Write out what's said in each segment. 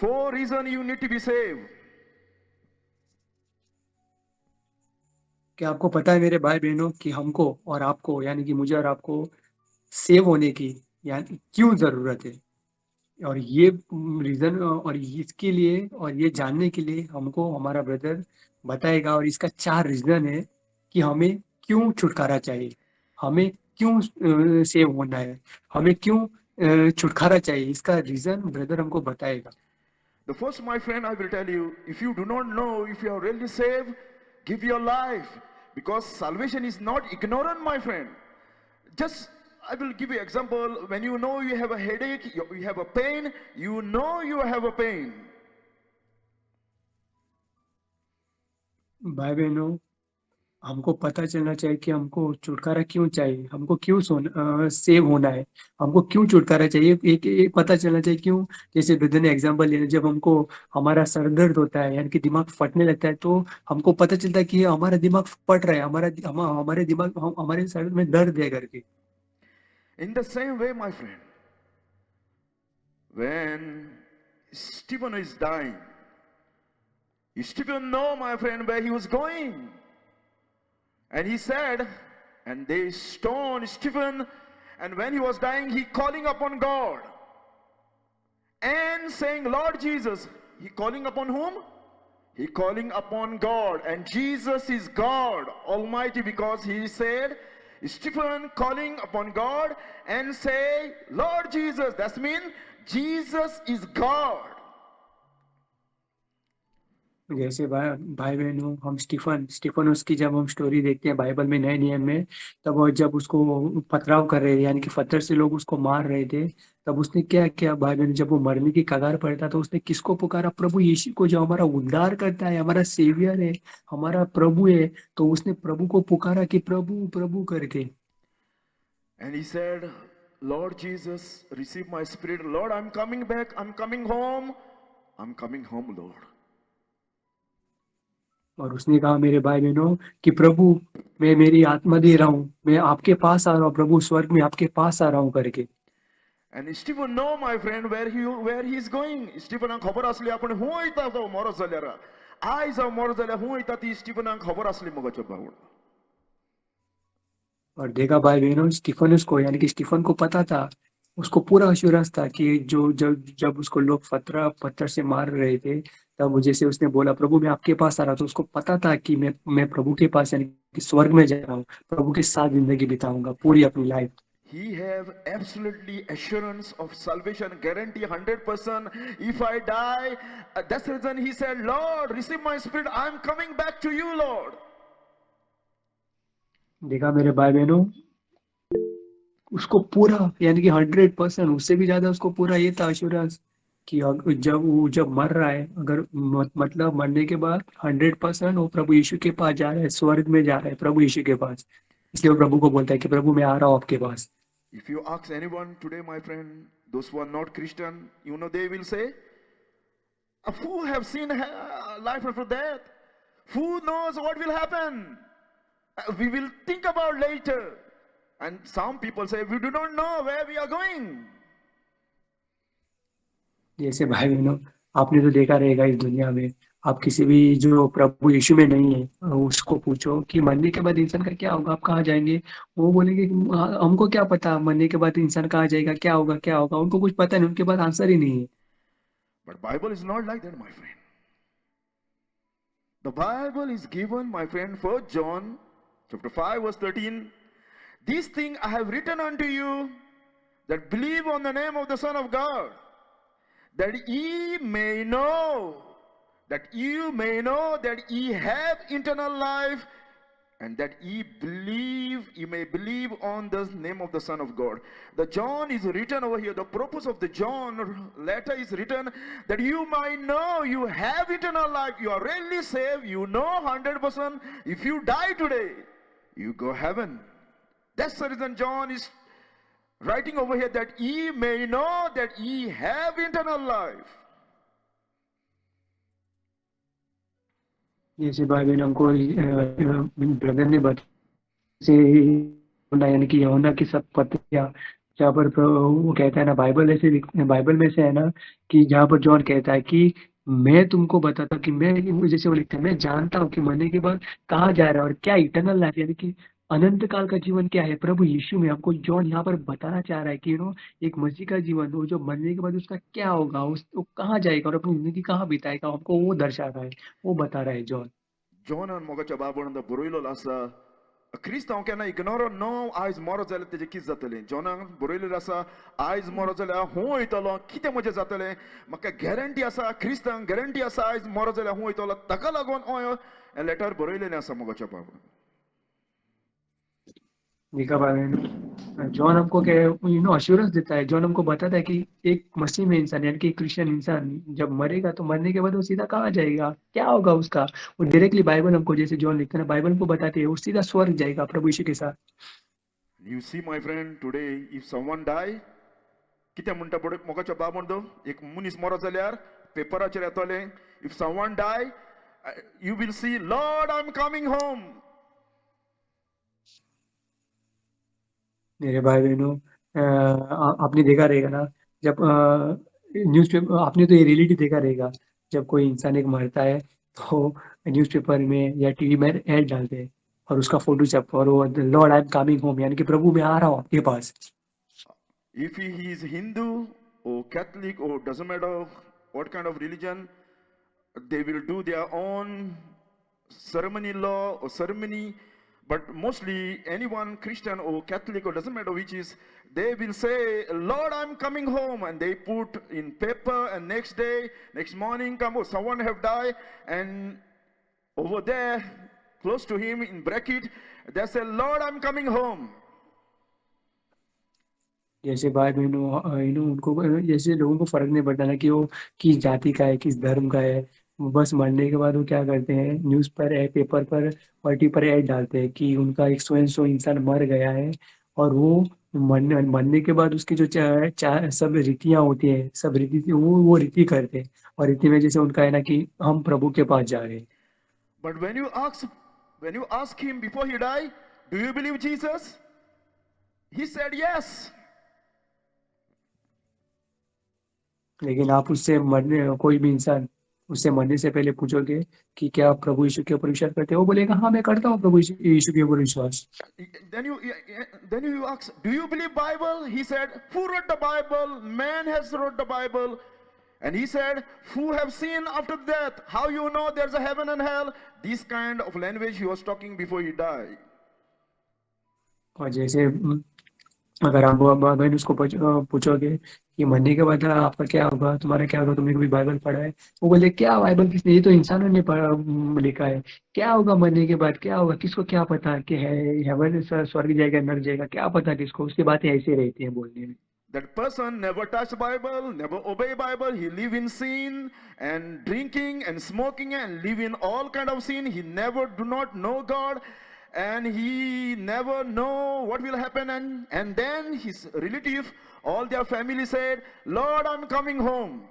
4 reasons you need to be saved. क्या आपको पता है मेरे भाई बहनों कि हमको और आपको यानी कि मुझे और आपको सेव होने की यानी क्यों जरूरत है? और ये रीजन और इसके लिए और ये जानने के लिए हमको हमारा ब्रदर बताएगा, और इसका 4 रीजन है कि हमें क्यों छुटकारा चाहिए, हमें क्यों सेव होना है, हमें क्यों छुटकारा चाहिए। इसका रीजन ब्रदर हमको बताएगा। The first, my friend, I will tell you, if you do not know if you are really saved, give your life. Because salvation is not ignorant, my friend. Just, I will give you example. When you know you have a headache, you have a pain, you know you have a pain. भाई बहनों, हमको पता चलना चाहिए कि हमको छुटकारा क्यों चाहिए, हमको क्यों सेव होना है, हमको क्यों छुटकारा चाहिए। एक पता चलना चाहिए क्यों। जैसे ब्रदर ने एग्जांपल लिया, जब हमको हमारा सर दर्द होता है यानी कि दिमाग फटने लगता है, तो हमको पता चलता है कि हमारा दिमाग फट रहा है, हमारे दिमाग हमारे सर में दर्द है करके। In the same way, my friend, when Stephen is dying, Stephen know, my friend, where he was going. And he said, and they stoned Stephen, and when he was dying, he calling upon God and saying, Lord Jesus. He calling upon whom? He calling upon God. And Jesus is God Almighty, because he said, Stephen calling upon God and say, Lord Jesus. That means Jesus is God. जैसे भाई बहनों, हम Stephens की जब हम story देखते हैं Bible में नए नियम में, तब वो जब उसको पथराव कर रहे थे यानी कि पत्थर से लोग उसको मार रहे थे, तब उसने क्या किया भाई बहन, जब वो मरने की कगार पर था तो उसने किसको पुकारा? प्रभु यीशु को, जो हमारा उद्धार करता है, हमारा सेवियर है, हमारा प्रभु है। तो उसने प्रभु को पुकारा कि प्रभु प्रभु करके। And he said, Lord Jesus, receive my spirit. Lord, I'm coming back. I'm coming home. I'm coming home, Lord. और उसने कहा मेरे भाई बहनों कि प्रभु, मैं मेरी आत्मा दे रहा हूँ, मैं आपके पास आ रहा हूँ, प्रभु स्वर्ग में आपके पास आ रहा हूँ करके। And Stephen know, my friend, where he is going. Stephen खबर असली आपण हूँ इता तो मरस जाल्यारा आई जाव मरस जाल्या हूँ इता ती स्टीफन खबर असली मगच भाऊ. और देखा भाई बहनों, स्टीफनस को यानी कि स्टीफन को पता था, उसको पूरा अश्योरेंस था कि जो जब जब उसको लोग पत्थर से मार रहे थे, तब जैसे उसने बोला प्रभु मैं आपके पास आ रहा, तो उसको पता था कि मैं प्रभु के पास यानी कि स्वर्ग में जा रहा हूँ, प्रभु के साथ जिंदगी बिताऊंगा पूरी अपनी life. He have absolutely assurance of salvation, guarantee 100%. If I die, that's the reason he said, Lord, receive my spirit. I'm coming back to you, Lord. देखा मेरे भाई बहनों, उसको पूरा यानी कि 100%, उससे भी ज्यादा उसको पूरा ये था अश्योरेंस कि जब मर रहा है, अगर मतलब मरने के बाद 100% वो प्रभु यीशु के पास जा रहा है, स्वर्ग में जा रहा है प्रभु यीशु के पास। इसलिए वो प्रभु को बोलता है कि प्रभु मैं आ रहा हूँ आपके पास। If you ask anyone today, my friend, those who are not Christian, you know, they will say, who have seen life after death? Who knows what will happen? We will think about later. And some people say, we do not know where we are going. जैसे भाई बहनों, आपने तो देखा रहेगा इस दुनिया में, आप किसी भी जो प्रभु यीशु में नहीं है उसको पूछो कि मरने के बाद इंसान का क्या होगा, आप कहाँ जाएंगे, वो बोलेंगे कि हमको क्या पता मरने के बाद इंसान कहाँ जाएगा, क्या होगा क्या होगा, उनको कुछ पता नहीं, उनके पास आंसर ही नहीं है। But Bible is not like that, my friend. The Bible is given, my friend, 1 John chapter 5 verse 13. This thing I have written unto you that believe on the name of the Son of God, that ye may know, that ye have eternal life, and that ye may believe on the name of the Son of God. The John is written over here. The purpose of the John letter is written that you might know you have eternal life. You are really saved. You know 100%. If you die today, you go heaven. That's the reason John is writing over here, that ye may know that ye have eternal life. जैसे भाई बहन हमको brother ने बताया, यानी कि यहोना की सब पत्रियां जहाँ पर वो कहता है ना, बाइबल में से है ना, कि जहाँ पर जॉन कहता है कि मैं तुमको बताता हूँ कि मैं, जैसे वो लिखता है, मैं जानता हूँ कि मरने के बाद कहाँ जा रहा है और क्या इटर्नल लाइफ, यानी कि अनंत काल का जीवन क्या है प्रभु यीशु में। हमको जॉन यहाँ पर बताना चाह रहा है कि एक मसीह का जीवन, वो जो मरने के बाद उसका क्या होगा, वो कहाँ जाएगा और अपनी जिंदगी कहाँ बिताएगा, हमको वो दर्शा रहा है, वो बता रहा है जॉन। जॉनान मोगाच्या बाबून बरयलेलो आसा क्रिस्तांव केन्ना इग्नोर नो आयज मरो जाल्यार तेजें कितें जातलें जॉनान बरयलेलें आसा आयज मरो जाल्यार हूं वयतलो कितें म्हजें जातलें म्हाका गॅरंटी आसा क्रिस्तांक गॅरंटी आसा आयज मरो जाल्यार हूं वयतलो ताका लागून हें लेटर बरयलेलें आसा मोगाच्या बाबून देखा भाई, जॉन हमको क्या अश्योरेंस देता है, जॉन हमको बताता है कि एक मसीह में इंसान, यानी कि एक क्रिश्चियन इंसान जब मरेगा तो मरने के बाद वो सीधा कहाँ जाएगा, क्या होगा उसका। वो डायरेक्टली बाइबल हमको, जैसे जॉन लिखता है ना, बाइबल को बताते हैं, वो सीधा स्वर्ग जाएगा प्रभु यीशु के साथ। You see, my friend, today, if someone die, कितें म्हणटा पळय मोगाच्या बाब म्हणतो एक मनीस मरो जाल्यार पेपराचेर येतलें if someone die you will see lord I am coming home मेरे भाई बहनों, आपने देखा रहेगा ना, जब न्यूज़पेपर, आपने तो ये रियलिटी देखा रहेगा, जब कोई इंसान एक मरता है तो न्यूज़पेपर में या टीवी में ऐड डालते हैं और उसका फोटो छप, और वो Lord I am coming home, यानी कि प्रभु मैं आ रहा हूँ आपके पास। if he is Hindu or Catholic or doesn't matter what kind of religion they will do their own ceremony law or ceremony but mostly anyone Christian or Catholic or doesn't matter which is they will say Lord I'm coming home and they put in paper and next day next morning come oh someone have died and over there close to him in bracket they say Lord I'm coming home जैसे भाई बहनों, उनको जैसे लोगों को फर्क नहीं पड़ता ना कि वो किस जाति का है, किस धर्म का है। वो बस मरने के बाद वो क्या करते हैं, न्यूज़ पर पेपर पर और टीवी पर ऐड डालते हैं कि उनका एक सो एंड सो इंसान मर गया है। और वो मरने मरने के बाद उसकी जो सब रीतियां होती है, सब रीति वो रीति करते हैं। और रीति में जैसे उनका है ना कि हम प्रभु के पास जा रहे हैं। but when you ask him before he died do you believe Jesus he said yes लेकिन आप उससे मरने, कोई भी इंसान उससे मरने से पहले पूछोगे कि क्या आप प्रभु यीशु के ऊपर विश्वास करते हो, वो बोलेगा हाँ मैं करता हूँ प्रभु यीशु के ऊपर विश्वास। then you then you ask do you believe Bible he said who wrote the Bible man has wrote the Bible and he said who have seen after death how you know there's a heaven and hell this kind of language he was talking before he died और जैसे अगर आप बहन उसको पूछोगे कि मरने के बाद आपका क्या होगा, तुम्हारा क्या होगा, तुमने कभी बाइबल पढ़ा है, वो बोले क्या बाइबल, किसने, ये तो इंसानों ने लिखा है, क्या होगा मरने के बाद, क्या होगा, किसको क्या पता कि है हेवन, स्वर्ग जाएगा नर्क जाएगा, क्या पता किसको, उसकी बातें ऐसी रहती हैं बोलने में। that person never touched Bible, never obey Bible. He live in sin and drinking and smoking and live in all kind of sin. He never do not know God and he never know what will happen and then his relative, all their family said, Lord, I'm coming home.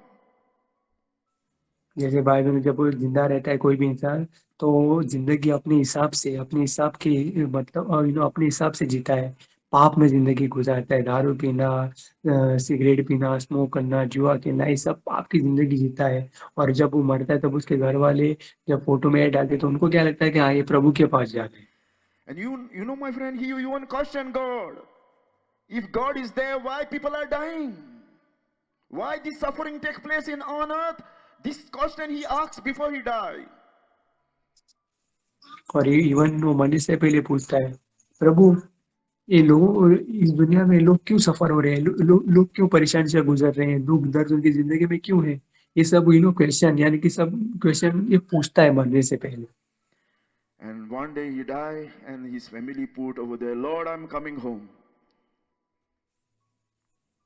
जैसे Bible में जब वो जिंदा रहता है कोई भी इंसान, तो वो जिंदगी अपने हिसाब से, अपने हिसाब की, मतलब अपने हिसाब से जीता है, पाप में जिंदगी गुजारता है, दारू पीना, सिगरेट पीना, स्मोक करना, जुआ खेलना, ये सब पाप की जिंदगी जीता है। और जब वो मरता है तब उसके घर वाले जब फोटो में ऐड डालते हैं, तो उनको क्या लगता है कि हाँ ये प्रभु के पास जा रहे हैं। And you know, my friend, he even question God. If God is there, why people are dying? Why this suffering takes place in on earth? This question he asked before he died. और even वो मरने से पहले पूछता है, प्रभु ये लोग इस दुनिया में लोग क्यों सफर हो रहे हैं, लोग क्यों परेशानी से गुजर रहे हैं, दुख दर्द उनकी जिंदगी में क्यों है, ये सब क्वेश्चन, यानी कि सब क्वेश्चन ये पूछता है मरने से पहले। And one day he died and his family put over there, Lord, I'm coming home.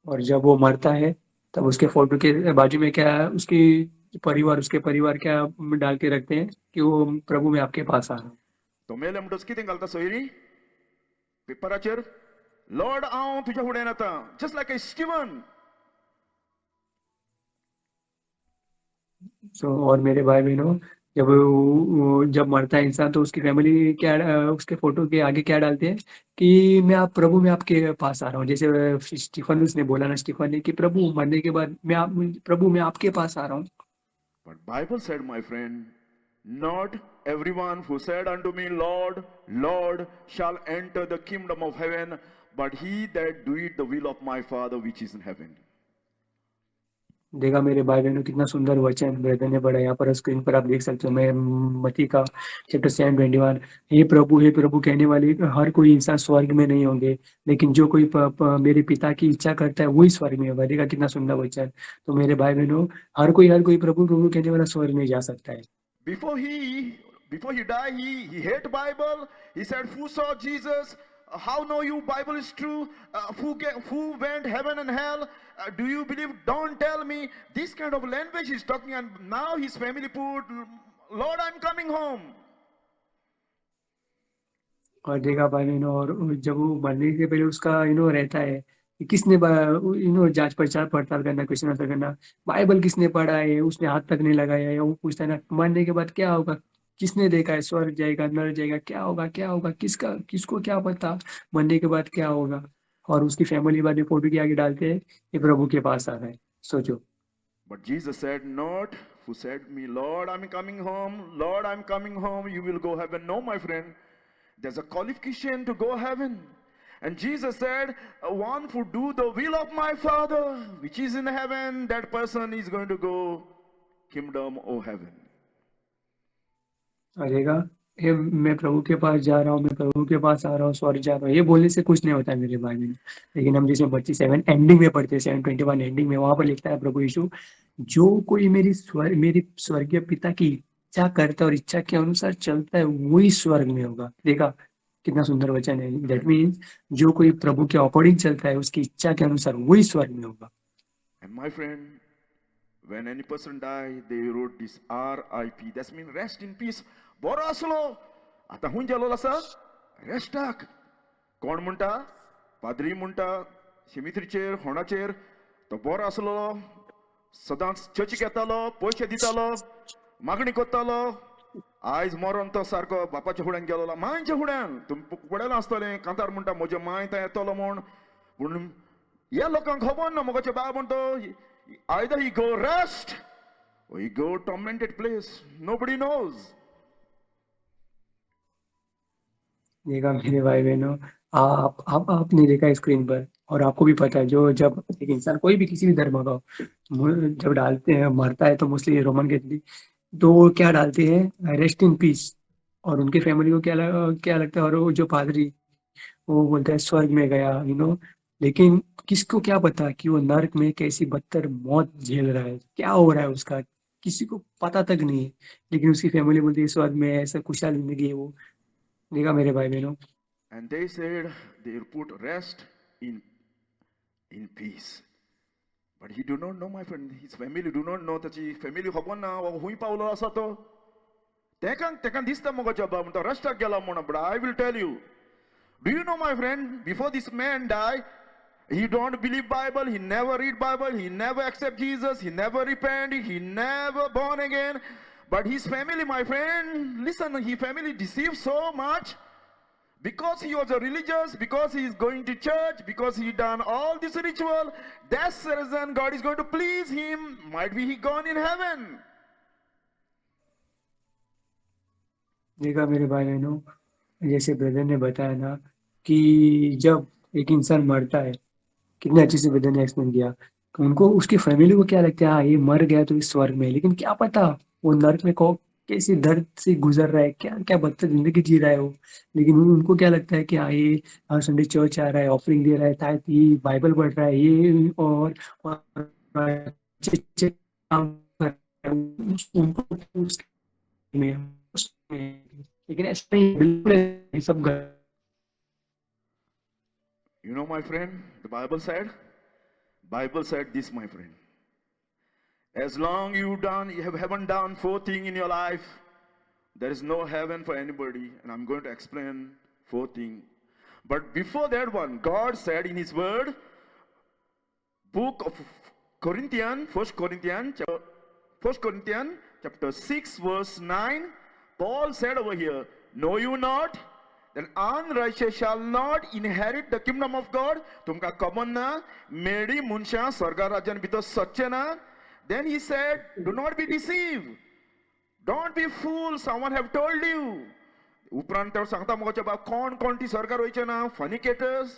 और जब वो मरता है तब उसके फोटो के बाजू में क्या, उसके परिवार क्या डाल के रखते हैं कि वो प्रभु मैं आपके पास आ रहा हूँ। तो मेले म्हणटच कितें घालता सोयरी पेपराचेर लॉर्ड हांव तुज्या फुड्यान येता जस्ट लायक ए स्टीवन और मेरे भाई बहनों, जब मरता है इंसान तो उसकी फैमिली क्या उसके फोटो के आगे क्या डालते हैं कि प्रभु मैं आपके पास आ रहा हूँ। जैसे स्टीफनुस ने बोला ना, स्टीफन ने कि प्रभु मरने के बाद प्रभु मैं आपके पास आ रहा हूँ। But Bible said, my friend, not everyone who said unto me, Lord, Lord, shall enter the kingdom of heaven, but he that doeth the will of my Father which is in heaven. देखा मेरे भाई बहनों, कितना सुंदर वचन brother ने पढ़ा। यहाँ पर स्क्रीन पर आप देख सकते हो। मैं मत्ती का चैप्टर 7:21, हे प्रभु कहने वाले हर कोई इंसान स्वर्ग में नहीं होंगे, लेकिन जो कोई मेरे पिता की इच्छा करता है वही स्वर्ग में होगा। देखा कितना सुंदर वचन। तो मेरे भाई बहनों, हर कोई प्रभु प्रभु कहने वाला स्वर्ग में जा सकता है। Before he died, he hate Bible. He said, who saw Jesus? How know you Bible is true? Who went heaven and hell? Do you believe? Don't tell me. This kind of language he's talking, and now his family put, Lord, I'm coming home. और देखा भाई और जब वो मरने से पहले उसका रहता है कि किसने जांच पड़ताल पड़ताल करना, क्वेश्चन आंसर करना, बाइबल किसने पढ़ा है, उसने हाथ तक नहीं लगाया है। वो पूछता है ना, मरने के बाद क्या होगा, किसने देखा है, स्वर्ग जाएगा नर जाएगा, क्या होगा, किसको क्या पता मरने के बाद क्या होगा। और उसकी फैमिली वाले फोटो के आगे डालते हैं ये प्रभु के पास आ रहा है। सोचो। But Jesus said, not who said me, Lord, I'm coming home. Lord, I'm coming home. You will go heaven. No, my friend. There's a qualification to go heaven. And Jesus said, one who do the will of my Father, which is in heaven, that person is going to go kingdom of heaven. अरेगा ये मैं प्रभु के पास जा रहा हूँ, मैं प्रभु के पास आ रहा हूँ, स्वर्ग जा रहा हूँ, ये बोलने से कुछ नहीं होता है मेरे भाई बहन। लेकिन हम जिसमें 7 एंडिंग में पढ़ते हैं, 7:21 एंडिंग में, वहां पर लिखता है प्रभु यीशु, जो कोई मेरी स्वर्गीय पिता की इच्छा करता है और इच्छा के अनुसार चलता है वही स्वर्ग में होगा। देखा कितना सुंदर वचन है। दैट मीन्स जो कोई प्रभु के अकॉर्डिंग चलता है, उसकी इच्छा के अनुसार वही स्वर्ग में होगा। And my friend, when any person die, they wrote this R.I.P. That means rest in peace. बरो असलो आता हुन जालो असा रेस्टाक कोण म्हणटा, पाद्री म्हणटा सिमित्रीचेर होणाचेर तो बरो असलो, सदांच चर्चीक येतालो, पयशे दितालो, मागणी करतालो. आयज मरोन तो सारको बापाच्या फुड्यान गेलो, मांयच्या फुड्यान तुमी पळयलां आसतलें, कांतार म्हणटा म्हजे मांय थंय येतलो म्हूण. पूण ह्या लोकांक खबर ना मोगाचे बाब म्हणतो, either he go rest or he go tormented place. Nobody knows. देखा मेरे भाई बहनों, आपने देखा स्क्रीन पर, और आपको भी पता है, जो जब एक इंसान कोई भी किसी भी धर्म का हो, जब डालते हैं मरता है तो मोस्टली रोमन कैथोलिक तो वो क्या डालते हैं, रेस्ट इन पीस। और उनके फैमिली को क्या लगता है, और वो जो पादरी वो बोलता है स्वर्ग में गया लेकिन किसको क्या पता कि वो नर्क में कैसी बदतर मौत झेल रहा है, क्या हो रहा है उसका, किसी को पता तक नहीं है। लेकिन उसकी फैमिली बोलती है स्वर्ग में ऐसा खुशहाल जिंदगी है वो। देखा मेरे भाई बहनों। And they said they put rest in peace. But he do not know, my friend. His family do not know. Tachi family खबर ना वो हुई पावलो असा तो. तेकान दिसता मोगाच्या बाब म्हणटा रस्ताक गेला म्हणून. But I will tell you. Do you know, my friend? Before this man died, he don't believe Bible. He never read Bible. He never accept Jesus. He never repent. He never born again. But his family, my friend, listen, his family deceived so much. Because he was a religious, because he is going to church, because he done all this ritual, that's the reason God is going to please him. Might be he gone in heaven. देखा मेरे भाई बहनों, जैसे brother ने बताया ना कि जब एक इंसान मरता है, कितने अच्छे से ब्रदर ने एक्सप्लेन किया, तो उनको उसकी फैमिली को क्या लगता है, हाँ ये मर गया तो इस स्वर्ग में, लेकिन क्या पता वो नर्क में कैसे दर्द से गुजर रहा है, क्या क्या बदतर जिंदगी जी रहा है वो। लेकिन उनको क्या लगता है कि हाँ ये हर संडे चर्च आ रहा है, ऑफरिंग दे रहा है, ताकि ये बाइबल पढ़ रहा है, ये और अच्छे काम कर रहा है, उनको लेकिन ऐसा नहीं, बिल्कुल ये सब You know, my friend, the Bible said this, my friend. As long you haven't done 4 things in your life, there is no heaven for anybody. And I'm going to explain 4 things. But before that one, God said in his word, book of Corinthians, 1 Corinthians chapter 6, verse 9, Paul said over here, know you not that unrighteous shall not inherit the kingdom of God? Tumka kamanna medi munsha sarga rajan bito sachena. Then he said, do not be deceived. Don't be fool. Someone have told you. उपरांत त्यावर सांगता मगोच्या बा कोण कोण ती स्वर्गार वयचे ना, फॉर्निकेटर्स,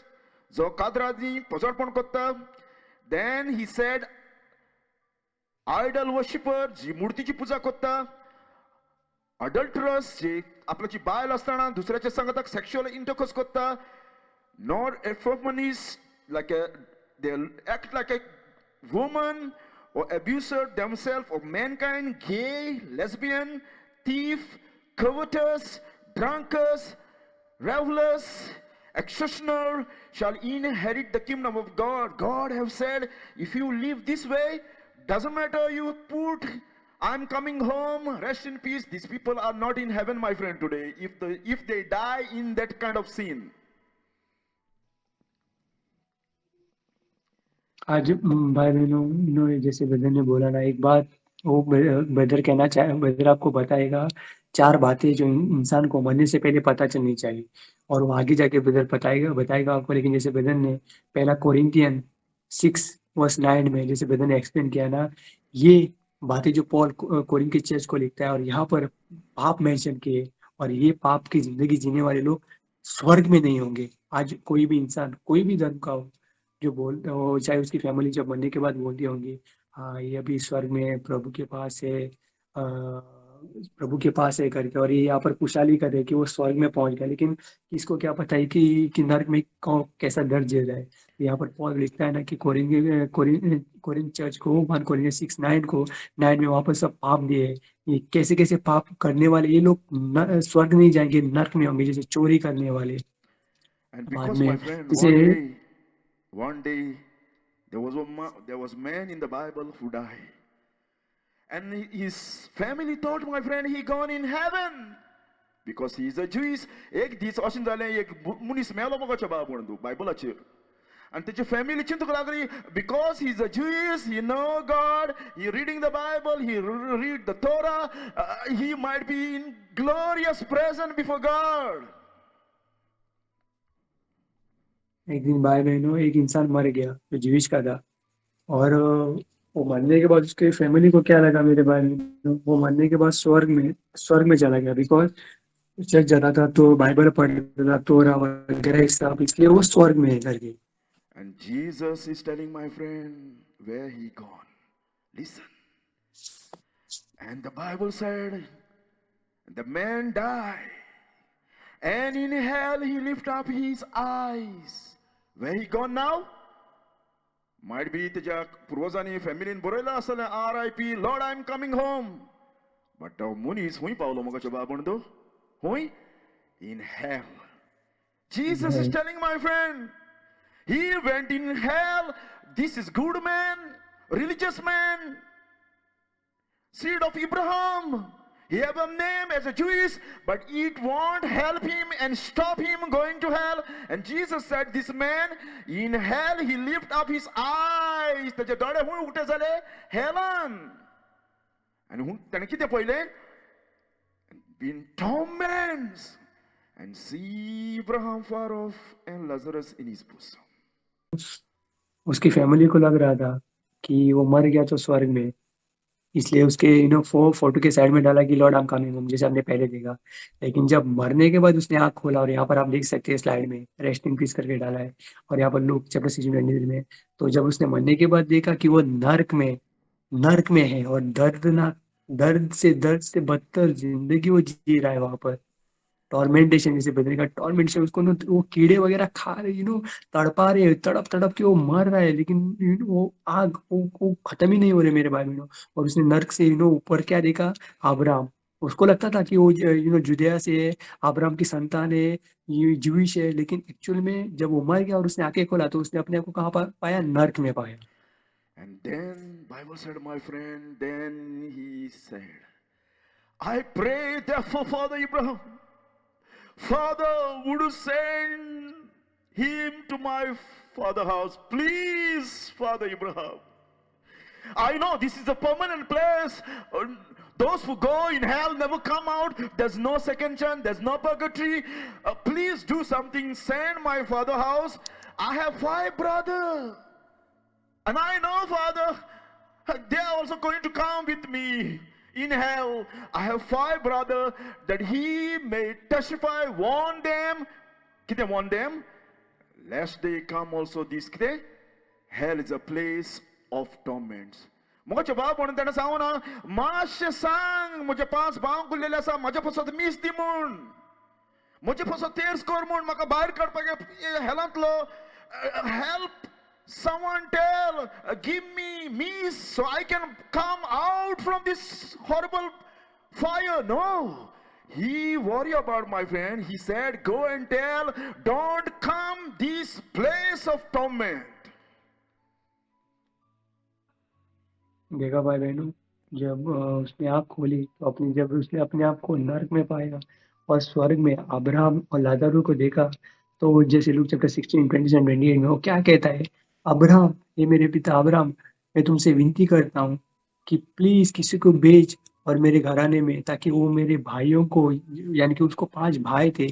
जो कादराजी पोसडपण करता. Then he said, idol worshipper, जी मूर्तीची पूजा करता, adulterers, जे आपल्याची बायल असताना दुसऱ्याच्या संगताक sexual intercourse करता, nor effeminate, like they act like a woman, or abuser themselves of mankind, gay, lesbian, thief, covetous, drunkards, revelers, extortioner shall inherit the kingdom of God. God have said, if you live this way, doesn't matter you put, I'm coming home, rest in peace. These people are not in heaven, my friend, today, if they die in that kind of sin. आज भाई बहनों जैसे brother ने बोला ना, एक बात वो ब्रदर आपको बताएगा 4 बातें जो इंसान को मरने से पहले पता चलनी चाहिए, और वो आगे जाके ब्रदर बताएगा आपको. लेकिन जैसे ब्रदर ने पहला कोरिंथियन 6 वर्स 9 में जैसे ब्रदर ने एक्सप्लेन किया ना, ये बातें जो पॉल कोरिंथ की चर्च को लिखता है, और यहाँ पर पाप मेंशन किए, और ये पाप की जिंदगी जीने वाले लोग स्वर्ग में नहीं होंगे. आज कोई भी इंसान कोई भी धर्म का हो, जो बोलता हो, चाहे उसकी फैमिली जब मरने के बाद बोलती होंगी, हाँ ये अभी स्वर्ग में प्रभु के पास है, करके, और ये यहाँ पर खुशहाली कर रहे कि वो स्वर्ग में पहुंच गया. लेकिन किसको क्या पता है कि नर्क में कैसा दर्द झेल रहा है. यहाँ पर पॉल लिखता है ना कि कोरिंथ चर्च को 1 कोरिंथियंस 6:9 को 9 में वहाँ पर सब पाप दिए. ये कैसे कैसे पाप करने वाले ये लोग स्वर्ग नहीं जाएंगे, नर्क में होंगे, जैसे चोरी करने वाले. And बाद because, में my friend, जैसे one day there was a man in the Bible who died, and his family thought, my friend, he gone in heaven because he is a Jewish. एक दिस अशें जालें, एक मनीस मेलो मगोच्या म्हणून बायबलाचेर, and तेजी फॅमिली चिंतूंक लागली, because he is a Jewish, he know God, he reading the Bible, he read the Torah, he might be in glorious presence before God. एक दिन भाई बहनों एक इंसान मर गया जो जीविश का था, और वो मरने के बाद उसके फैमिली को क्या लगा मेरे भाई बहनों, वो मरने के बाद स्वर्ग में चला गया. बिकॉज चर्च जाता था तो बाइबल पढ़ता था, तोरा वगैरह सब, इसलिए वो स्वर्ग में है करके. And Jesus is telling, my friend, where he gone. Listen. And the Bible said, the man died, and in hell he lift up his eyes. Where he gone now? Might be त्याच्या पूर्वजांनी फॅमिलीन बरयला आसलें, R.I.P. Lord, I'm coming home. But तो मनीस हुंय Paulo मगोच्या बाबण तो हुंय in hell. Jesus is telling, my friend, he went in hell. This is good man, religious man, seed of Abraham. He have a name as a Jewish, but it won't help him and stop him going to hell. And Jesus said, this man in hell, he lift up his eyes. त्याचे डोळे हुंय उठे जाले Helen. आणि त्याने कितें पळयलें? Been torments and see Abraham far off and Lazarus in his bosom. उसकी family को लग रहा था कि वो मर गया तो स्वर्ग में, इसलिए उसके फोटो के साइड में डाला कि Lord I am coming home, जैसे हमने पहले देखा. लेकिन जब मरने के बाद उसने आंख खोला, और यहाँ पर आप देख सकते हैं स्लाइड में रेस्ट इन पीस करके डाला है, और यहाँ पर लूक चैप्टर 16 में, तो जब उसने मरने के बाद देखा कि वो नर्क में है, और दर्द से बदतर जिंदगी वो जी रहा है वहां पर. टॉर्मेंटेशन, जैसे बदने का टॉर्मेंटेशन, उसको वो कीड़े वगैरह खा रहे, तड़पा रहे, तड़प के वो मर रहा है, लेकिन वो आग वो खत्म ही नहीं हो रहे मेरे भाई बहनों. और उसने नर्क से ऊपर क्या देखा? अब्राहम. उसको लगता था कि वो जुदिया से है, अब्राहम की संतान है, ये ज्यूइश है, लेकिन एक्चुअल में जब वो मर गया और उसने आंखें खोला तो उसने अपने आप को कहाँ पाया? नर्क में पाया. And then Bible said, my friend, then he said, I pray therefore Father Abraham, Father, would you send him to my father's house? Please, Father Abraham. I know this is a permanent place. Those who go in hell never come out. There's no second chance. There's no purgatory. Please do something. Send my father house. I have 5 brothers. And I know, Father, they are also going to come with me in hell. I have 5 brothers, that he may testify, warn them. Kite warn them, lest they come also this kite. Hell is a place of torments. मग जवाब म्हणून त्यानं सांगू ना, मातशें सांग म्हज्या 5 भावांक उरलेले आसा, म्हज्या पासत मीस दी म्हूण, म्हजे पासत तेर्स कर म्हूण, म्हाका भायर काडपाक हेलांतलो. Help someone, tell, give me means so I can come out from this horrible fire. No, he worried about, my friend. He said, go and tell, don't come this place of torment. देखा भाई बहनों, जब उसने आँख खोली तो जब उसने अपने आप को नर्क में पाया और स्वर्ग में अब्राहम और लाज़ारू को देखा, तो जैसे लूक चैप्टर 16, 27, 28 में वो क्या कहता है, अब्राहम, ये मेरे पिता अब्राहम, मैं तुमसे विनती करता हूँ कि प्लीज किसी को भेज और मेरे घराने में, ताकि वो मेरे भाइयों को, यानी कि उसको 5 भाई थे,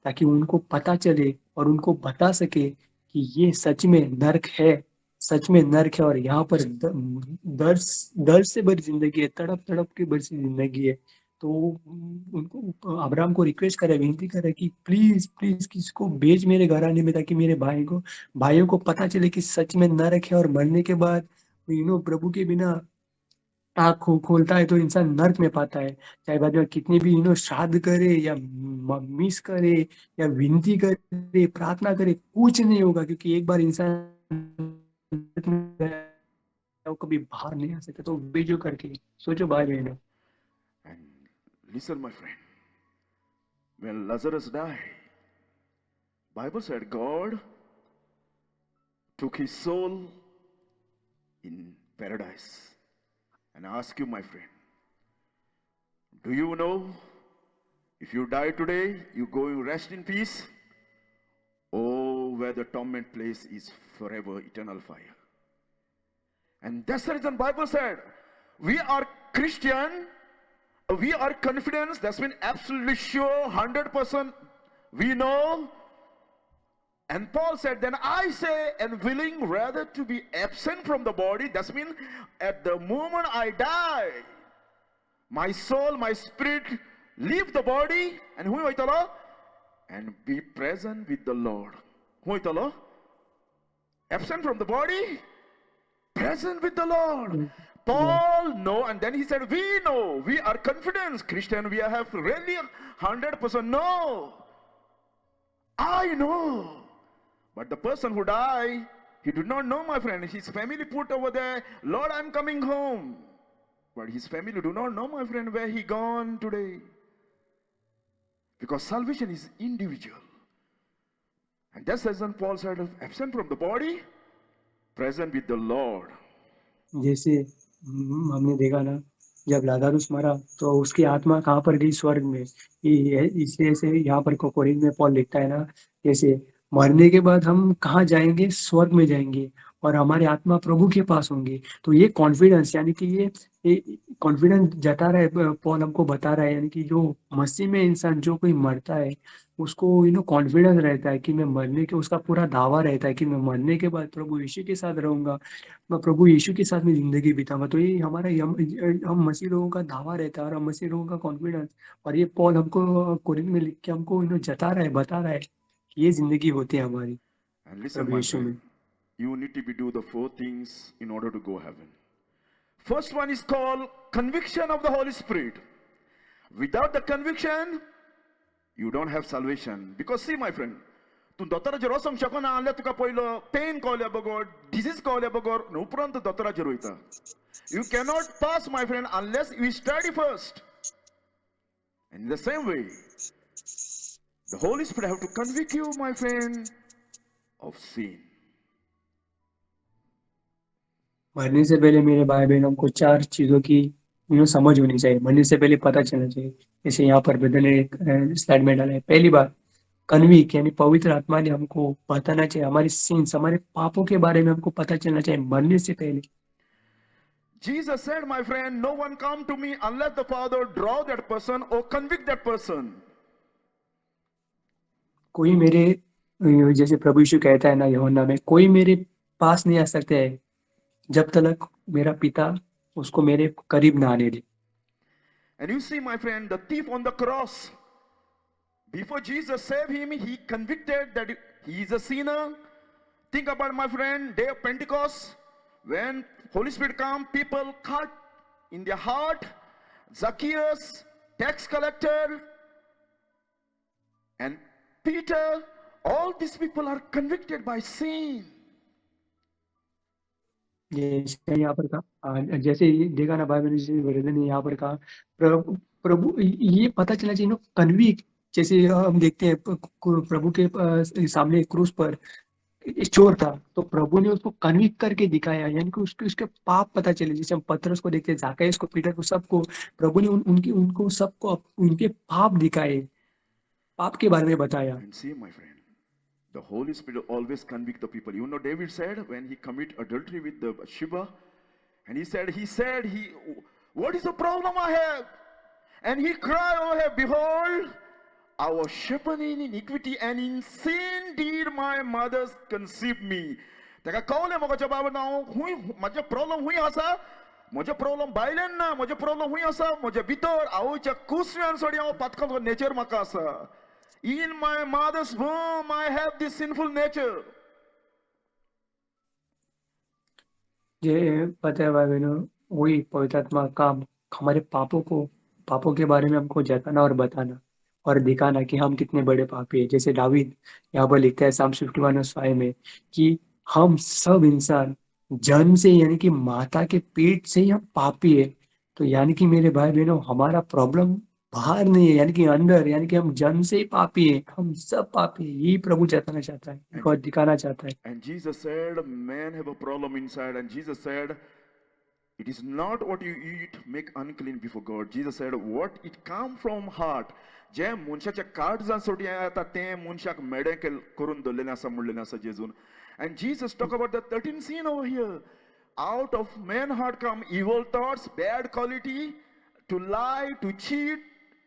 ताकि उनको पता चले और उनको बता सके कि ये सच में नर्क है, सच में नर्क है, और यहाँ पर दर्द से भरी जिंदगी है, तड़प तड़प के भरी जिंदगी है. तो उनको अब्राहम को रिक्वेस्ट करे, विनती करे कि प्लीज प्लीज किसको भेज मेरे घर आने में, ताकि मेरे भाइयों को पता चले कि सच में नरक है, और मरने के बाद प्रभु के बिना आँख खोलता है तो इंसान नर्क में पाता है. चाहे बाद में कितने भी श्राद्ध करे या मिस करे या विनती करे, प्रार्थना करे, कुछ नहीं होगा, क्योंकि एक बार इंसान वो कभी बाहर नहीं आ सकता. तो बेजो करके सोचो भाई बहनों. And listen, my friend, when Lazarus died, Bible said God took his soul in paradise. And I ask you, my friend, do you know if you die today, you go and rest in peace, or where the torment place is forever, eternal fire? And that's the reason Bible said, we are Christian, we are confident, that's been absolutely sure, 100% we know. And Paul said, then I say, and willing rather to be absent from the body. That means at the moment I die, my soul, my spirit leave the body, and who is it? And be present with the Lord. Who is it? Absent from the body, present with the Lord. Paul know, and then he said, we know, we are confident, Christian, we have really 100% know. I know. But the person who died, he did not know, my friend. His family put over there, Lord, I'm coming home. But his family do not know, my friend, where he gone today. Because salvation is individual. And that's the reason Paul said, absent from the body, present with the Lord. जैसे हमने देखा ना, जब Lazarus मरा तो उसकी आत्मा कहाँ पर गई? स्वर्ग में. इससे यहाँ पर कोरिन्थ में पॉल लिखता है ना, जैसे मरने के बाद हम कहाँ जाएंगे? स्वर्ग में जाएंगे, और हमारी आत्मा प्रभु के पास होंगे. तो ये कॉन्फिडेंस, यानी कि ये कॉन्फिडेंस जता रहा है, पॉल हमको बता रहा है, यानी कि जो मसीह में इंसान जो कोई मरता है उसको कॉन्फिडेंस रहता है कि मैं मरने के, उसका पूरा दावा रहता है कि मैं मरने के बाद प्रभु यीशु के साथ रहूंगा, मैं प्रभु यीशु के साथ में जिंदगी बिताऊंगा. तो ये हमारा हम मसीह लोगों का दावा रहता है, और हम मसीह लोगों का कॉन्फिडेंस. और ये पॉल हमको कोरिन्थ में लिख के हमको जता रहा है, बता रहा है कि ये जिंदगी होती है हमारी प्रभु यीशु में. You need to do the 4 things in order to go heaven. First one is called conviction of the Holy Spirit. Without the conviction, you don't have salvation. Because see, my friend, तू दोतोराचेर वचोंक शकना जाल्यार तुका पयलो pen कळल्या बगर, disease कळल्या बगर, उपरांत दोतोराचेर वयता. You cannot pass, my friend, unless you study first. And in the same way, the Holy Spirit have to convict you, my friend, of sin. मरने से पहले मेरे भाई बहन, हमको 4 चीजों की समझ होनी चाहिए. मरने से पहले पता चलना चाहिए. जैसे यहाँ पर ब्रदर ने एक स्लाइड में डाला है. पहली बात, कन्विक, यानी पवित्र आत्मा ने हमको बताना चाहिए, हमारे सिंस, हमारे पापों के बारे में हमको पता चलना चाहिए मरने से पहले. Jesus said, my friend, no one come to me unless the Father draw that person or convict that person. कोई मेरे जैसे प्रभु यीशु कहता है ना यूहन्ना में, कोई मेरे पास नहीं आ सकता है जब तक मेरा पिता उसको मेरे करीब ना आने दे। And you see, my friend, the thief on the cross, before Jesus saved him, he convicted that he is a sinner. Think about, my friend, day of Pentecost, when Holy Spirit come, people cut in their heart, Zacchaeus, tax collector, and Peter, all these people are convicted by sin. जैसे यहाँ पर कहा, जैसे देखा ना भाई बहन ने यहाँ पर कहा, प्रभु प्रभु ये पता चलना चाहिए ना कन्विक, जैसे हम देखते हैं प्रभु के सामने क्रूस पर चोर था, तो प्रभु ने उसको कन्विक करके दिखाया, यानी कि उसके पाप पता चले। जैसे हम पतरस को देखते हैं, ज़ाकैयस को, पीटर को, सबको प्रभु ने उनको सबको उनके पाप दिखाए, पाप के बारे में बताया। And see, my friend, the Holy Spirit always convict the people. You know, David said when he commit adultery with the Bathsheba, and he said, what is the problem I have? And he cried, oh, behold, I was shapen in iniquity, and in sin did my mother conceive me. तेका कौले मग जवाब ना हुई मुझे problem हुई असा मुझे problem बायलेन ना मुझे प्रॉब्लम हुई असा मुझे भीतर आवच्या कुसव्यान सोडिया पातको नेचर मका असा. In my mother's womb, I have this sinful nature. ये पता है भाई बहनों, वही पवित्र आत्मा का काम हमारे पापों के बारे में हमको जताना और बताना और दिखाना कि हम कितने बड़े पापी हैं। जैसे दावीद यहाँ पर लिखता है साम 51:5 में कि हम सब इंसान जन्म से, यानी कि माता के पेट से ही हम पापी है। तो यानी कि मेरे भाई बहनों, हमारा प्रॉब्लम बाहर नहीं है, यानी कि अंदर, यानी कि हम जन्म से ही पापी है, हम सब पापी है। यही प्रभु जताना चाहता है और दिखाना चाहता है। And Jesus said, men have a problem inside. And Jesus said, it is not what you eat make unclean before God. Jesus said, what it come from heart. जे मनशाच्या काळजान सोडी येता ते मनशाक मेडे करून दवरलेलें आसा म्हणलेलें आसा जेजून. And Jesus talk about the 13th sin over here. Out of man heart come evil thoughts, bad quality, to lie, to cheat,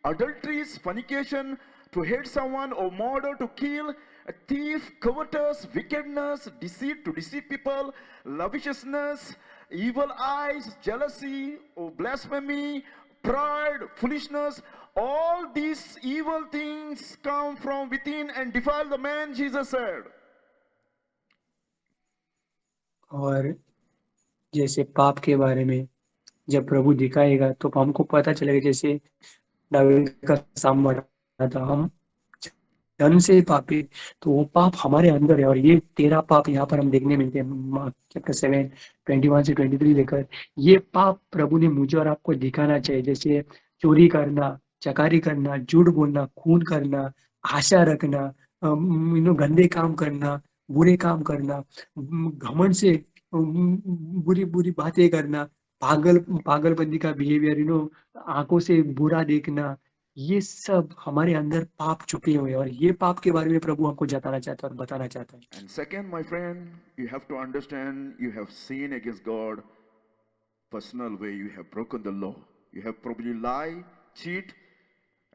adulteries, fornication, to hate someone or murder, to kill, a thief, covetous, wickedness, deceit, to deceive people, lasciviousness, evil eyes, jealousy, or blasphemy, pride, foolishness. All these evil things come from within and defile the man, Jesus said. और जैसे पाप के बारे में जब प्रभु दिखाएगा तो हमको पता चलेगा, जैसे दावीद का सामना था, हम जन्म से पापी, तो वो पाप हमारे अंदर है। और ये तेरा पाप यहाँ पर हम देखने मिलते हैं चैप्टर 7 21 से 23 लेकर। ये पाप प्रभु ने मुझे और आपको दिखाना चाहिए, जैसे चोरी करना, चकारी करना, झूठ बोलना, खून करना, आशा रखना, गंदे काम करना, बुरे काम करना, घमंड से बुरी बुरी बातें करना, पागलपंती का बिहेवियर, आंखों से बुरा देखना, ये सब हमारे अंदर पाप छुपे हुए हैं। और ये पाप के बारे में प्रभु हमको जताना चाहता है और बताना चाहता है। And second, my friend, you have to understand you have sinned against God personal way. You have broken the law. You have probably lie, cheat,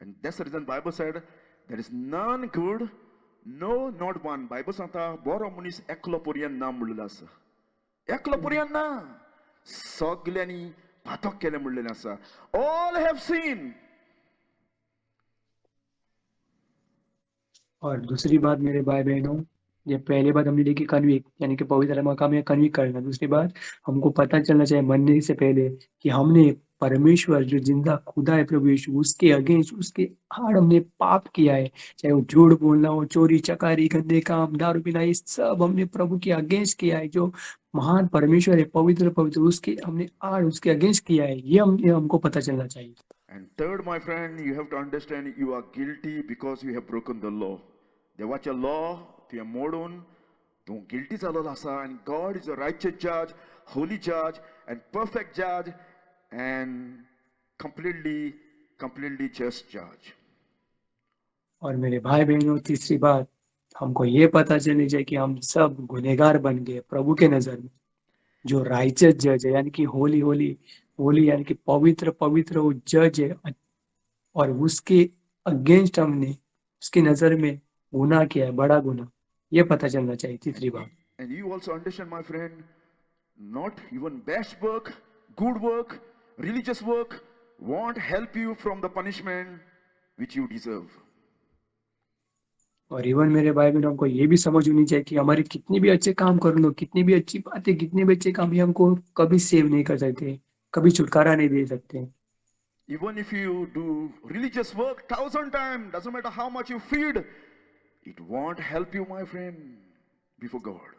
and that's the reason Bible said there is none good, no, not one. Bible सांगता बरो मनीस एकलो पर्यंत ना म्हणलेलो आसा. एकलो पर्यंत ना, सगळ्यांनी पातक केले म्हणलेलें आसा. All have sinned. और दूसरी बात मेरे भाई बहनों, ये पहले बात हमने देखी कन्विक, यानी कि पवित्र आत्मा का हमें कन्विक करना। दूसरी बात हमको पता चलना चाहिए मरने से पहले कि हमने परमेश्वर जो जिंदा खुदा है प्रभु यीशु, उसके अगेंस्ट, उसके आड़ हमने पाप किया है। चाहे वो झूठ बोलना हो, चोरी चकारी, गंदे काम, दारू पीना, ये सब हमने प्रभु के अगेंस्ट किया है। जो महान परमेश्वर है, पवित्र पवित्र, उसके हमने आड़, उसके अगेंस्ट किया है। ये हमको पता चलना चाहिए। And third, my friend, you have to understand you are guilty because you have broken the law. देवाच्या law तुया मोडून तू guilty झालेलो आसा, and God is a righteous judge, holy judge, and perfect judge, and completely just judge. और मेरे भाई बहनों, तीसरी बात हमको ये पता चलनी चाहिए कि हम सब गुनहगार बन गए प्रभु के नजर में। जो राइचस जज है, यानी कि होली होली होली, यानी कि पवित्र पवित्र वो जज है, और उसके अगेंस्ट हमने उसकी नजर में गुनाह किया है, बड़ा गुनाह। ये पता चलना चाहिए And तीसरी you, बात। and you also understand, my friend, not even best work, good work, religious work won't help you from the punishment which you deserve. और इवन मेरे भाई बहन, हमको ये भी समझ होनी चाहिए कि हमारे कितने भी अच्छे काम कर लो, कितनी भी अच्छी बातें, कितने भी अच्छे काम, ये हमको कभी सेव नहीं कर सकते, कभी छुटकारा नहीं दे सकते। Even if you do religious work 1,000 times, doesn't matter how much you feed, it won't help you, my friend, before God.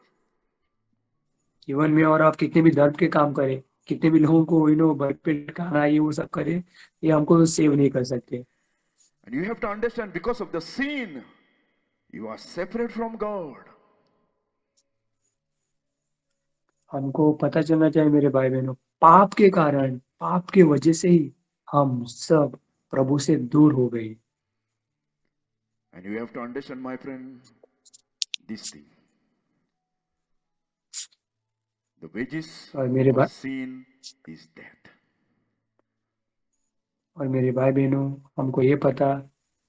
Even में और आप कितने भी धर्म के काम करें, कितने भी लोगों को भरपेट खाना, ये वो सब करे, ये हमको सेव नहीं कर सकते। And you have to understand, because of the sin, you are separate from God. हमको पता चलना चाहिए मेरे भाई बहनों, पाप के कारण, पाप के वजह से ही हम सब प्रभु से दूर हो गए। And you have to understand, my friend, this thing. The wages और मेरे of भाई sin is death. और मेरे भाई बहनों, हमको ये पता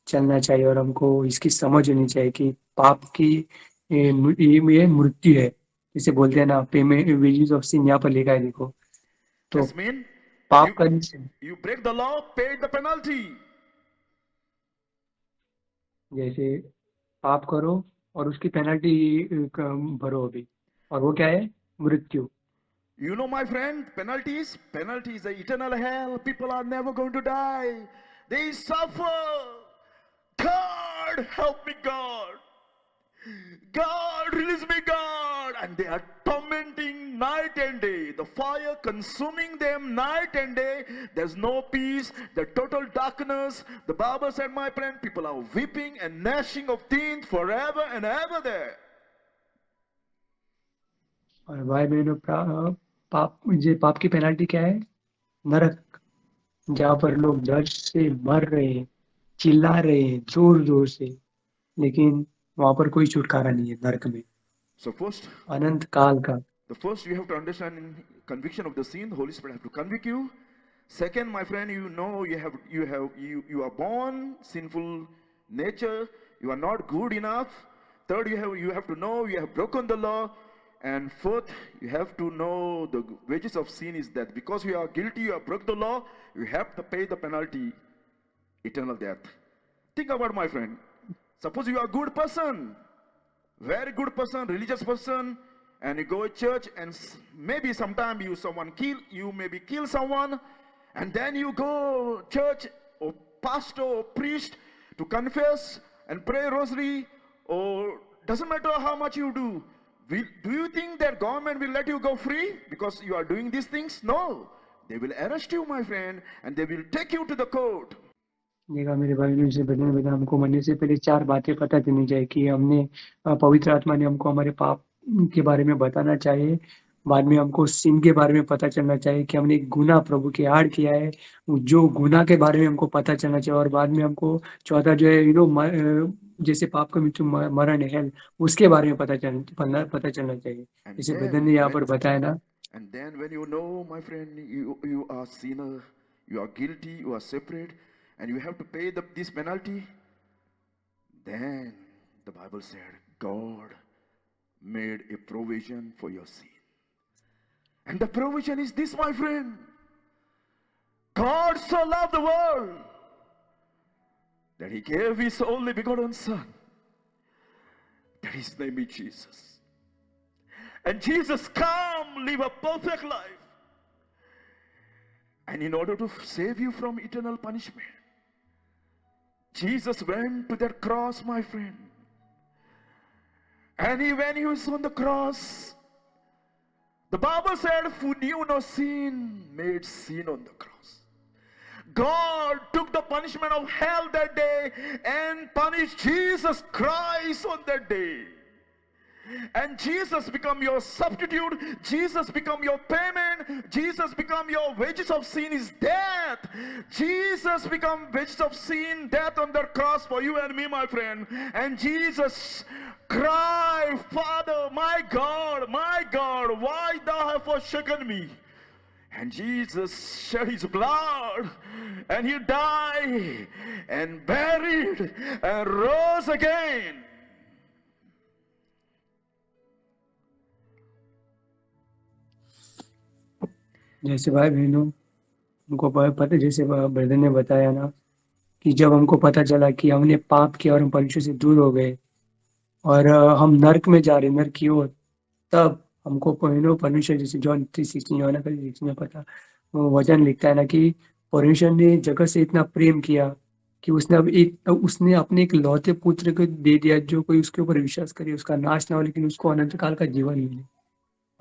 चलना चाहिए और हमको इसकी समझ होनी चाहिए कि पाप की ये मृत्यु है, जिसे बोलते हैं ना, पेमेंट वेजेस ऑफ सिन, यहाँ पर लिखा है देखो। तो That's mean पाप you, करने से, you break the law, pay the penalty. जैसे पाप करो और उसकी पेनल्टी भरो अभी, और वो क्या है? मृत्यु। You know, my friend, penalty is the eternal hell. People are never going to die. They suffer. God, help me, God. God, release me, God. And they are tormenting night and day. The fire consuming them night and day. There's no peace. The total darkness. The Bible said, my friend, people are weeping and gnashing of teeth forever and ever there. और भाई बहनों, पाप की penalty क्या है? नरक, जहाँ पर लोग दर्द से मर रहे हैं, चिल्ला रहे हैं जोर जोर से, लेकिन वहां पर कोई छुटकारा नहीं है नरक में, So first, अनंत काल का। you have to understand, in conviction of the sin, the Holy Spirit have to convict you. Second, my friend, you know you are born sinful nature. You are not good enough. Third, you have to know you have broken the law. And fourth, you have to know the wages of sin is death. Because you are guilty, you have broke the law, you have to pay the penalty, eternal death. Think about, my friend. Suppose you are a good person, very good person, religious person, and you go to church, and maybe sometime you maybe kill someone, and then you go church or pastor or priest to confess and pray rosary, or doesn't matter how much you do. Do you think that government will let you go free because you are doing these things? No. They will arrest you, my friend, and they will take you to the court. देखा मेरे भाई ने, इसे बदलने बदल हमको मरने से पहले 4 बातें पता चलनी चाहिए कि हमने पवित्र आत्मा ने हमको हमारे पाप के बारे में बताना चाहिए। बाद में हमको सिन के बारे में पता चलना चाहिए कि हमने एक गुनाह प्रभु के आड़ किया है, जो गुनाह के बारे में हमको पता चलना चाहिए। और बाद में हमको चौथा जो है, जैसे पाप का मृत्यु मरण है, उसके बारे में पता चलना चाहिए। And जैसे बदन ने then यहाँ when पर बताया ना, and then when you know, my friend, you are sinner, you are guilty, you are separate, and you have to pay this penalty, then the Bible said God made a provision for your sin. And the provision is this, my friend. God so loved the world that he gave his only begotten Son, that his name is Jesus. And Jesus come, live a perfect life. And in order to save you from eternal punishment, Jesus went to that cross, my friend. And when he was on the cross, the Bible said, who knew no sin made sin on the cross. God took the punishment of hell that day and punished Jesus Christ on that day. And Jesus become your substitute. Jesus become your payment. Jesus become your wages of sin is death. Jesus become wages of sin, death on the cross for you and me, my friend. And Jesus cried, Father, my God, why thou hast forsaken me? And Jesus shed his blood, and he died and buried and rose again. जैसे भाई बहनों हमको पता, जैसे brother ने बताया ना कि जब हमको पता चला कि हमने पाप किया और हम परमेश्वर से दूर हो गए और हम नरक में जा रहे, नरक की ओर, तब हमको परमेश्वर, जैसे जॉन 3:16 यूहन्ना 3:16 में पता वो वचन लिखता है ना कि परमेश्वर ने जगत से इतना प्रेम किया कि उसने अपने एक लौते पुत्र को दे दिया, जो कोई उसके ऊपर विश्वास करे उसका नाश ना हो लेकिन उसको अनंत काल का जीवन मिले।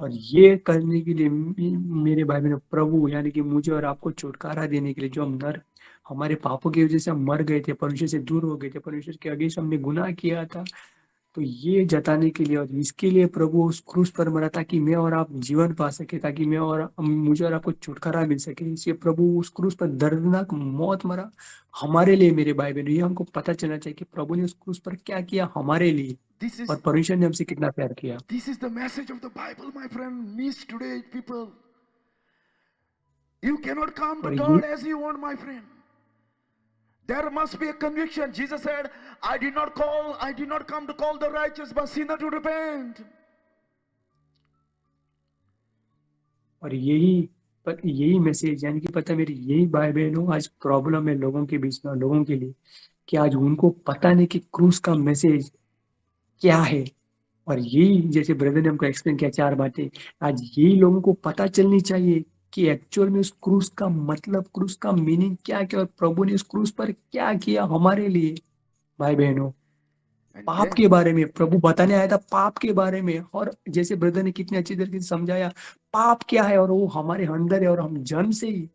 और ये करने के लिए मेरे भाई बहनों, प्रभु यानी कि मुझे और आपको छुटकारा देने के लिए, जो हम हमारे पापों की वजह से हम मर गए थे, परमेश्वर से दूर हो गए थे, परमेश्वर के अगेंस्ट हमने गुनाह किया था, तो ये जताने के लिए और इसके लिए प्रभु उस क्रूस पर मरा ताकि मैं और आप जीवन पा सके, ताकि मुझे और आपको छुटकारा मिल सके। इसलिए प्रभु उस क्रूस पर दर्दनाक मौत मरा हमारे लिए। मेरे भाई बहनों, ये हमको पता चलना चाहिए कि प्रभु ने उस क्रूस पर क्या किया हमारे लिए, और परमेश्वर ने हमसे कितना प्यार किया। This is the message of the Bible, my friend. Miss today, people. You cannot come to God as you want, my friend. There must be a conviction. Jesus said, I did not come to call the righteous, but sinner to repent. और यही message, यानी कि पता मेरी यही भाई बहनों आज प्रॉब्लम है लोगों के बीच में, लोगों के लिए, कि आज उनको पता नहीं कि क्रूस का मैसेज क्या है। और यही जैसे ब्रदर ने हमको एक्सप्लेन किया 4 बातें, आज यही लोगों को पता चलनी चाहिए कि एक्चुअल में उस क्रूस का मतलब, क्रूस का मीनिंग क्या क्या, और प्रभु ने उस क्रूस पर क्या किया हमारे लिए। भाई बहनों, पाप के बारे में प्रभु बताने आया था, पाप के बारे में, और जैसे ब्रदर ने कितनी अच्छी तरीके से समझाया पाप क्या है, और वो हमारे अंदर है और हम जन्म से ही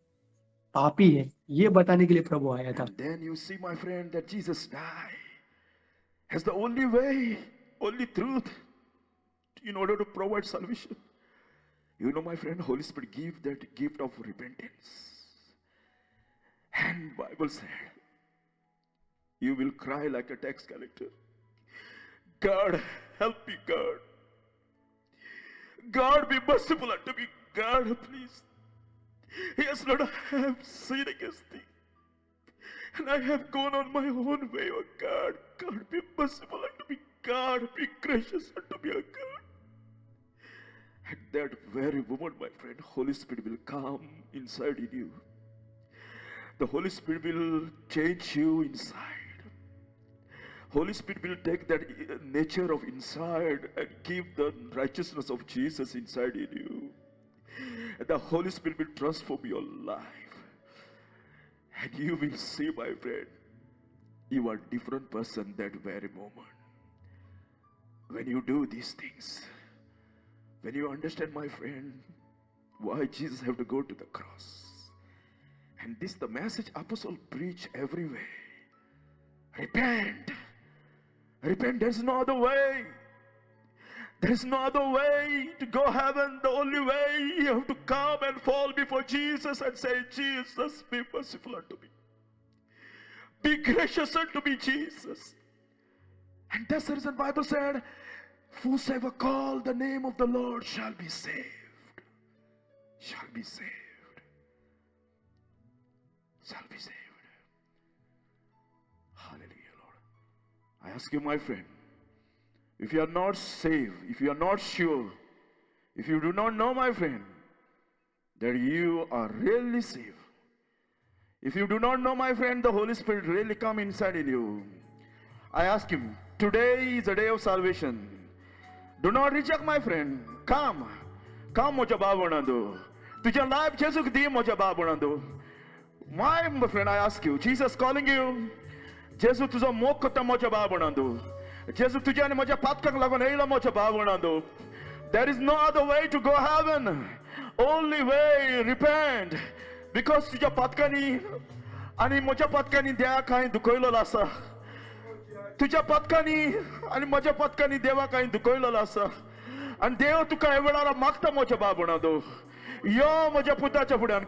पापी है, ये बताने के लिए प्रभु आया था। And then you see, my friend, that Jesus died as the only way, only truth in order to provide salvation. You know, my friend, Holy Spirit give that gift of repentance. And Bible said, you will cry like a tax collector. God, help me, God. God, be merciful unto me. God, please. Yes, Lord, I have sinned against thee. And I have gone on my own way, oh God. God, be merciful unto me. God, be gracious unto me, oh God. At that very moment, my friend, Holy Spirit will come inside in you. The Holy Spirit will change you inside. Holy Spirit will take that nature of inside and give the righteousness of Jesus inside in you. And the Holy Spirit will transform your life. And you will see, my friend, you are a different person that very moment. When you do these things, when you understand, my friend, why Jesus had to go to the cross. And this the message apostle preach everywhere. Repent. Repent. There's no other way. There's no other way to go heaven. The only way, you have to come and fall before Jesus and say, Jesus, be merciful unto me. Be gracious unto me, Jesus. And that's the reason the Bible said, whosoever call the name of the Lord shall be saved. Shall be saved. Shall be saved. Hallelujah, Lord. I ask you, my friend, if you are not saved, if you are not sure, if you do not know, my friend, that you are really saved, if you do not know, my friend, the Holy Spirit really come inside in you, I ask him, today is the day of salvation. Do not reject, my friend. Come. Come, moja babanando. Tuja life Jesus di moja babanando. My friend, I ask you, Jesus calling you. Jesus tuja mokota moja babanando. Jesus tuja ni moja patkak lagon eila moja babanando. There is no other way to go heaven. Only way, repent. Because tuja patkani ani moja patkani dia kain dukoilo lasa. तुझ्या पथकानी आणि म्हज्या पथकानी देवा काही दुखयलेलो आसा आणि देव तुका हे वेळार मागता म्हज्या बाबुणादो यो म्हज्या पुताच्या फुड्यान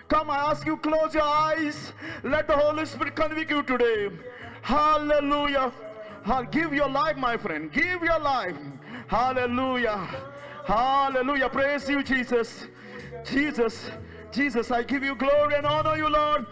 come I ask you close your eyes let the Holy Spirit convict you today hallelujah give your life my friend give your life hallelujah hallelujah praise you Jesus I give you glory and honor you Lord